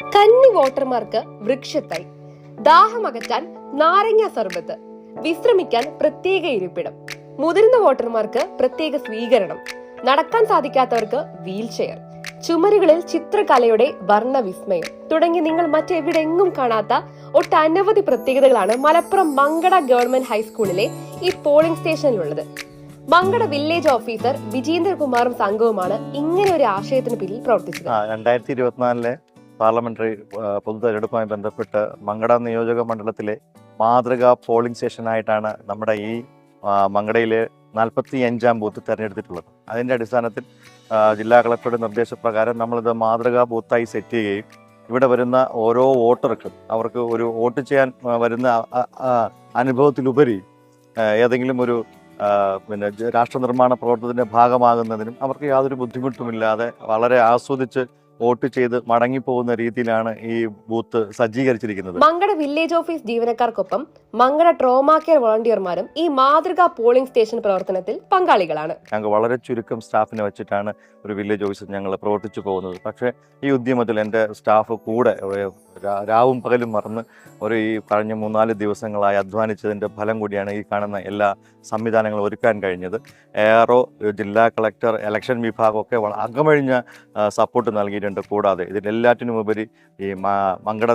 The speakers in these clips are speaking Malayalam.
കന്നി വോട്ടർമാർക്ക് വൃക്ഷത്തൈ, ദാഹമകറ്റാൻ നാരങ്ങ സർബത്ത്, വിശ്രമിക്കാൻ പ്രത്യേക ഇരിപ്പിടം, മുതിർന്ന വോട്ടർമാർക്ക് പ്രത്യേക സ്വീകരണം, നടക്കാൻ സാധിക്കാത്തവർക്ക് വീൽ ചെയർ, ചുമരുകളിൽ ചിത്രകലയുടെ വർണ്ണവിസ്മയം തുടങ്ങി നിങ്ങൾ മറ്റെവിടെങ്ങും കാണാത്ത ഒട്ടനവധി പ്രത്യേകതകളാണ് മലപ്പുറം മങ്കട ഗവൺമെന്റ് ഹൈസ്കൂളിലെ ഈ പോളിംഗ് സ്റ്റേഷനിലുള്ളത്. മങ്കട വില്ലേജ് ഓഫീസർ വിജേന്ദ്രകുമാറും സംഘവുമാണ് ഇങ്ങനെ ഒരു ആശയത്തിന് പിന്നിൽ പ്രവർത്തിച്ചത്. 2024 പാർലമെന്ററി പൊതു തെരഞ്ഞെടുപ്പുമായി ബന്ധപ്പെട്ട് മങ്കട നിയോജക മണ്ഡലത്തിലെ മാതൃകാ പോളിംഗ് സ്റ്റേഷനായിട്ടാണ് നമ്മുടെ ഈ മങ്കടയിലെ 45-ാം ബൂത്ത് തിരഞ്ഞെടുത്തിട്ടുള്ളത്. അതിൻ്റെ അടിസ്ഥാനത്തിൽ ജില്ലാ കളക്ടറുടെ നിർദ്ദേശപ്രകാരം നമ്മളിത് മാതൃകാ ബൂത്തായി സെറ്റ് ചെയ്യുകയും ഇവിടെ വരുന്ന ഓരോ വോട്ടർക്കും അവർക്ക് ഒരു വോട്ട് ചെയ്യാൻ വരുന്ന അനുഭവത്തിലുപരി ഏതെങ്കിലും ഒരു രാഷ്ട്ര നിർമ്മാണ പ്രവർത്തനത്തിന്റെ ഭാഗമാകുന്നതിനും അവർക്ക് യാതൊരു ബുദ്ധിമുട്ടുമില്ലാതെ വളരെ ആസ്വദിച്ച് വോട്ട് ചെയ്ത് മടങ്ങിപ്പോകുന്ന രീതിയിലാണ് ഈ ബൂത്ത് സജ്ജീകരിച്ചിരിക്കുന്നത്. മങ്കട വില്ലേജ് ഓഫീസ് ജീവനക്കാർക്കൊപ്പം മങ്കട ട്രോമാ കെയർ വോളണ്ടിയർമാരും ഈ മാതൃകാ പോളിംഗ് സ്റ്റേഷൻ പ്രവർത്തനത്തിൽ പങ്കാളികളാണ്. ഞങ്ങൾ വളരെ ചുരുക്കം സ്റ്റാഫിനെ വെച്ചിട്ടാണ് ഒരു വില്ലേജ് ഓഫീസിൽ ഞങ്ങൾ പ്രവർത്തിച്ചു പോകുന്നത്. പക്ഷേ ഈ ഉദ്യമത്തിൽ എൻ്റെ സ്റ്റാഫ് കൂടെ രാവും പകലും മറന്ന് ഈ കഴിഞ്ഞ 3-4 ദിവസങ്ങളായി അധ്വാനിച്ചതിൻ്റെ ഫലം കൂടിയാണ് ഈ കാണുന്ന എല്ലാ സംവിധാനങ്ങളും ഒരുക്കാൻ കഴിഞ്ഞത്. എയറോ ജില്ലാ കളക്ടർ ഇലക്ഷൻ വിഭാഗമൊക്കെ അകമഴിഞ്ഞ സപ്പോർട്ട് നൽകിയിട്ടുണ്ട്. കൂടാതെ ഇതിലെല്ലാറ്റിനും ഉപരി ഈ മങ്കട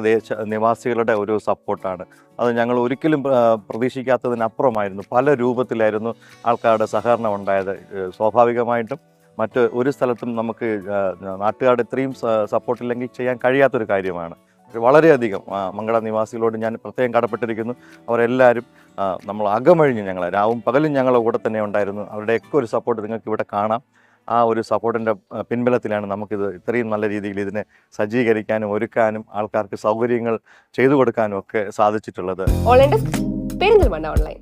നിവാസികളുടെ ഒരു സപ്പോർട്ടാണ്. അത് ഞങ്ങൾ ഒരിക്കലും പ്രതീക്ഷിക്കാത്തതിനപ്പുറമായിരുന്നു. പല രൂപത്തിലായിരുന്നു ആൾക്കാരുടെ സഹകരണം ഉണ്ടായത്. സ്വാഭാവികമായിട്ടും മറ്റ് ഒരു സ്ഥലത്തും നമുക്ക് നാട്ടുകാരുടെ ഇത്രയും സപ്പോർട്ടില്ലെങ്കിൽ ചെയ്യാൻ കഴിയാത്തൊരു കാര്യമാണ്. വളരെയധികം മങ്കട നിവാസികളോട് ഞാൻ പ്രത്യേകം കടപ്പെട്ടിരിക്കുന്നു. അവരെല്ലാവരും നമ്മൾ അകമഴിഞ്ഞ് ഞങ്ങൾ രാവും പകലും ഞങ്ങളുടെ കൂടെ തന്നെ ഉണ്ടായിരുന്നു. അവരുടെയൊക്കെ ഒരു സപ്പോർട്ട് നിങ്ങൾക്ക് ഇവിടെ കാണാം. ആ ഒരു സപ്പോർട്ടിൻ്റെ പിൻബലത്തിലാണ് നമുക്കിത് ഇത്രയും നല്ല രീതിയിൽ ഇതിനെ സജ്ജീകരിക്കാനും ഒരുക്കാനും ആൾക്കാർക്ക് സൗകര്യങ്ങൾ ചെയ്തു കൊടുക്കാനും ഒക്കെ സാധിച്ചിട്ടുള്ളത്. ഓൺലൈൻ.